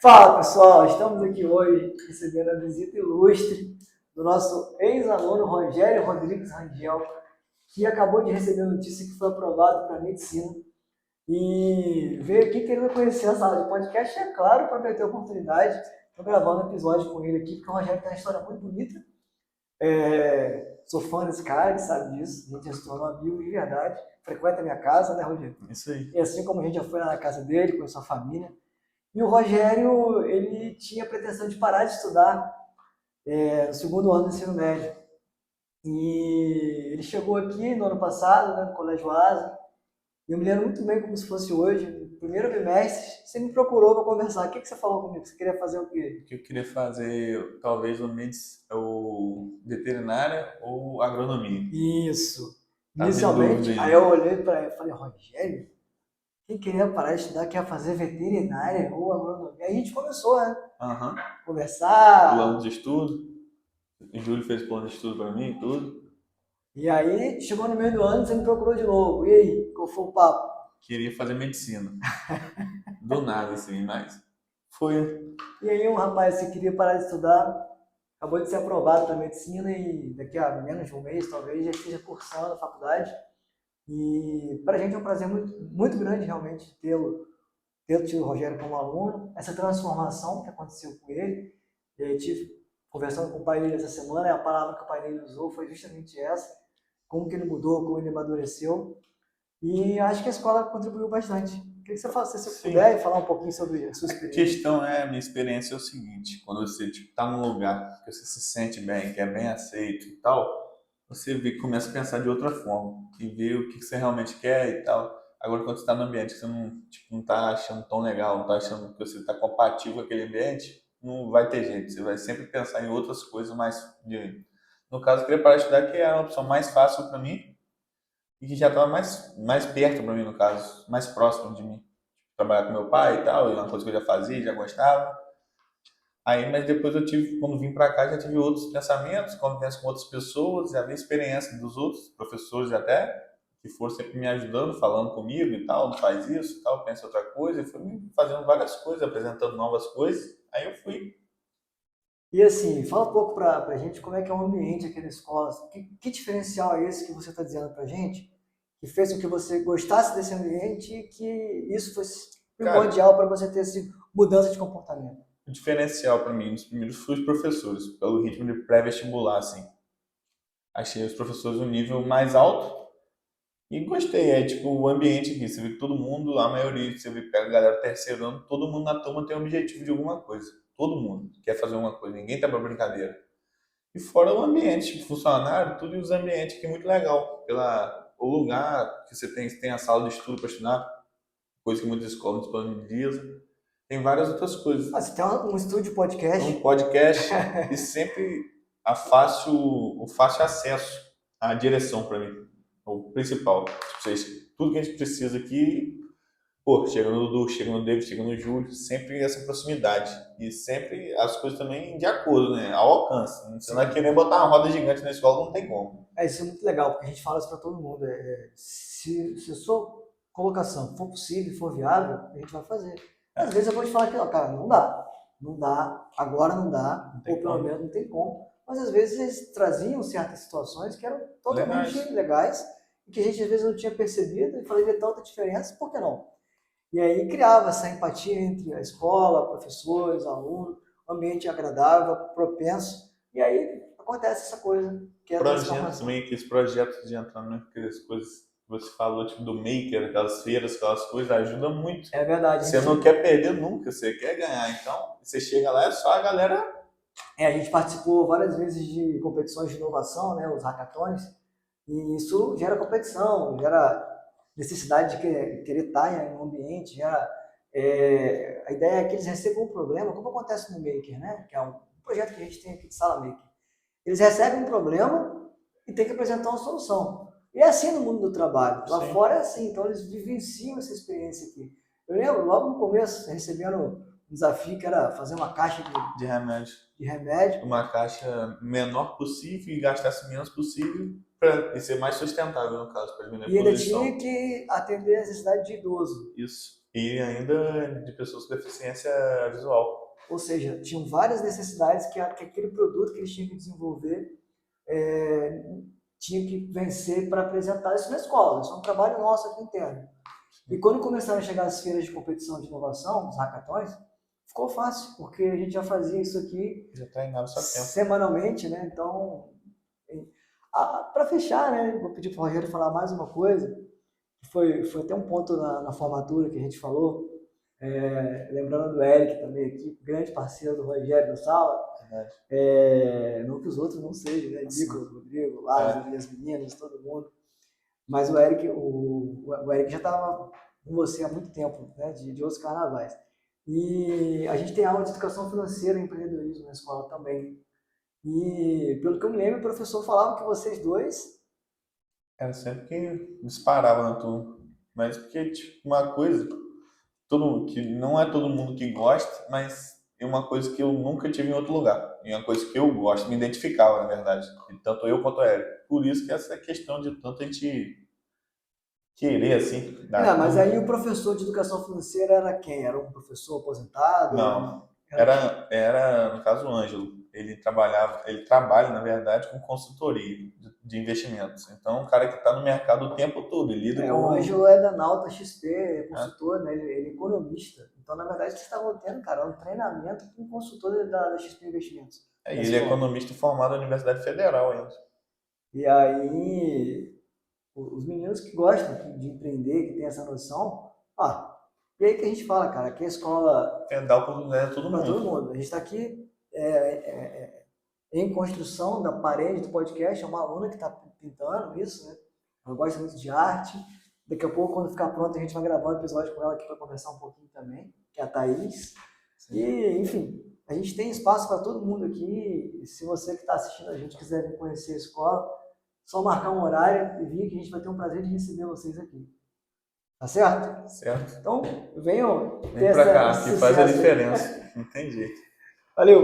Fala pessoal, estamos aqui hoje recebendo a visita ilustre do nosso ex-aluno Rogério Rodrigues Rangel, que acabou de receber a notícia que foi aprovado para medicina e veio aqui querendo conhecer a sala de podcast, é claro, para ter a oportunidade. Estou gravando um episódio com ele aqui, porque o Rogério tem uma história muito bonita. Sou fã desse cara, ele sabe disso, a gente já se tornou amigo de verdade, frequenta a minha casa, né, Rogério? Isso aí. E assim como a gente já foi lá na casa dele, conheceu a família. E o Rogério, ele tinha a pretensão de parar de estudar no segundo ano do ensino médio. E ele chegou aqui no ano passado, né, no Colégio Asa, e eu me lembro muito bem como se fosse hoje, no primeiro bimestre, você me procurou para conversar. O que você falou comigo? Você queria fazer o quê? Que eu queria fazer, talvez, o veterinária ou agronomia. Isso. Tava em dúvida Inicialmente, aí ainda. eu olhei para ele e falei, Rogério, quem queria parar de estudar quer fazer veterinária ou agronomia? Aí a gente começou, né? Aham. Conversar. Plano de estudo. O Júlio fez plano de estudo pra mim e tudo. E aí, chegou no meio do ano, você me procurou de novo. E aí, qual foi o papo? Queria fazer medicina. Do nada, assim, mas foi. E aí, um rapaz que queria parar de estudar, acabou de ser aprovado para medicina e daqui a menos de um mês, talvez, já esteja cursando a faculdade. E para a gente é um prazer muito, muito grande, realmente, ter tido o Rogério como aluno. Essa transformação que aconteceu com ele, eu tive conversando com o pai dele essa semana, e a palavra que o pai dele usou foi justamente essa, como que ele mudou, como ele amadureceu. E acho que a escola contribuiu bastante. Queria que você falasse, se você puder, falar um pouquinho sobre a sua A experiência. questão é, a minha experiência é o seguinte, quando você tá num lugar que você se sente bem, que é bem aceito e tal, você começa a pensar de outra forma e ver o que você realmente quer e tal. Agora, quando você está no ambiente que você não tá achando tão legal, não tá achando que você está compatível com aquele ambiente, não vai ter jeito. Você vai sempre pensar em outras coisas No caso, eu queria parar de estudar, que era a opção mais fácil para mim e que já estava mais perto para mim, no caso, mais próximo de mim. Trabalhar com meu pai e tal, e uma coisa que eu já fazia, já gostava. Aí, mas depois quando vim para cá, já tive outros pensamentos, convivência com outras pessoas, já vi a experiência dos outros professores até, que foram sempre me ajudando, falando comigo e tal, não faz isso e tal, pensa outra coisa, e fui fazendo várias coisas, apresentando novas coisas. Aí eu fui. E assim, fala um pouco para a gente como é que é o ambiente aqui na escola. Que diferencial é esse que você está dizendo para a gente, que fez com que você gostasse desse ambiente e que isso fosse Cara, primordial para você ter essa mudança de comportamento? o diferencial para mim, nos primeiros, foi os professores, pelo ritmo de pré-vestibular, assim. Achei os professores um nível mais alto. E gostei, é tipo o ambiente aqui, você vê que todo mundo, a maioria, você vê que pega a galera do terceiro ano, todo mundo na turma tem um objetivo de alguma coisa. Todo mundo quer fazer alguma coisa, ninguém tá pra brincadeira. E fora o ambiente, tipo, funcionário, tudo e os ambientes aqui é muito legal. O lugar que você tem a sala de estudo para estudar, coisa que muitas escolas disponibilizam. Tem várias outras coisas. Ah, você tem um estúdio podcast? Um podcast e sempre o fácil acesso à direção para mim. O principal. Tipo, tudo que a gente precisa aqui, pô, chega no Dudu, chega no David, chega no Júlio, sempre essa proximidade. E sempre as coisas também de acordo, né? Ao alcance. Você não vai querer botar uma roda gigante na escola, não tem como. Isso é muito legal, porque a gente fala isso para todo mundo. Se a sua colocação for possível, for viável, a gente vai fazer. Às vezes eu vou te falar que, ó, cara, não dá. Não dá, agora não dá, Não tem ou pelo como. menos não tem como. Mas às vezes eles traziam certas situações que eram totalmente legais e que a gente às vezes não tinha percebido e fazia tanta diferença, por que não? E aí criava essa empatia entre a escola, professores, alunos, ambiente agradável, propenso, e aí acontece essa coisa, que é a Projetos transformação. também, aqueles projetos de entrar naquelas coisas que você falou, tipo do Maker, aquelas feiras, aquelas coisas, ajuda muito. É verdade. Você não quer perder nunca, você quer ganhar. Então, você chega lá, é só a galera. A gente participou várias vezes de competições de inovação, né, os hackathons, e isso gera competição, gera necessidade de querer estar em um ambiente, gera, a ideia é que eles recebam um problema, como acontece no Maker, né, que é um projeto que a gente tem aqui de Sala Maker. Eles recebem um problema e têm que apresentar uma solução. E é assim no mundo do trabalho. Lá Sim. fora é assim, então eles vivenciam essa experiência aqui. Eu lembro, logo no começo, recebendo um desafio que era fazer uma caixa De remédio. de remédio. Uma caixa menor possível e gastasse menos possível para ser mais sustentável, no caso, para diminuir E a ainda poluição. tinha que atender a necessidade de idoso. Isso. e ainda de pessoas com deficiência visual. Ou seja, tinham várias necessidades que aquele produto que eles tinham que desenvolver tinha que vencer para apresentar isso na escola. Isso é um trabalho nosso aqui interno. E quando começaram a chegar as feiras de competição de inovação, os hackathons, ficou fácil, porque a gente já fazia isso aqui Já treinava só tempo. semanalmente, né? Então, para fechar, né? Vou pedir para o Rogério falar mais uma coisa. Foi até um ponto na formatura que a gente falou. Lembrando do Eric também aqui, grande parceiro do Rogério da sala. Não que os outros não sejam, né? Nicolas, Rodrigo, Lázaro, as meninas, todo mundo. Mas o Eric já estava com você há muito tempo, né? De outros carnavais. E a gente tem aula de educação financeira e empreendedorismo na escola também. E pelo que eu me lembro, o professor falava que vocês dois... Era sempre que disparava na turma. Mas porque, tipo, uma coisa que não é todo mundo que gosta, mas é uma coisa que eu nunca tive em outro lugar. E uma coisa que eu gosto, me identificava, na verdade. E tanto eu quanto a Eric. Por isso que essa questão de tanto a gente querer, assim, mas aí o professor de educação financeira era quem? Era um professor aposentado? Não, era no caso, o Ângelo. Ele trabalha, na verdade, com consultoria de investimentos. Então, é um cara que está no mercado o tempo todo, ele lida com... O Ângelo é da Nauta XP, é consultor, né? Ele é economista. Então, na verdade, vocês estavam tendo, cara, um treinamento com um consultor da XP Investimentos. Ele é economista formado na Universidade Federal ainda. E aí, os meninos que gostam de empreender, que tem essa noção, e aí que a gente fala, cara, que a escola... Dar oportunidade a todo mundo. A gente está aqui em construção da parede do podcast, é uma aluna que está pintando isso, né? Ela gosta muito de arte. Daqui a pouco, quando ficar pronto, a gente vai gravar um episódio com ela aqui para conversar um pouquinho também, que é a Thaís. Sim. E, enfim, a gente tem espaço para todo mundo aqui. E se você que está assistindo a gente quiser vir conhecer a escola, só marcar um horário e vir, que a gente vai ter um prazer de receber vocês aqui. Tá certo? Certo. Então, venham Vem pra cá, que faz a diferença. Entendi. Valeu!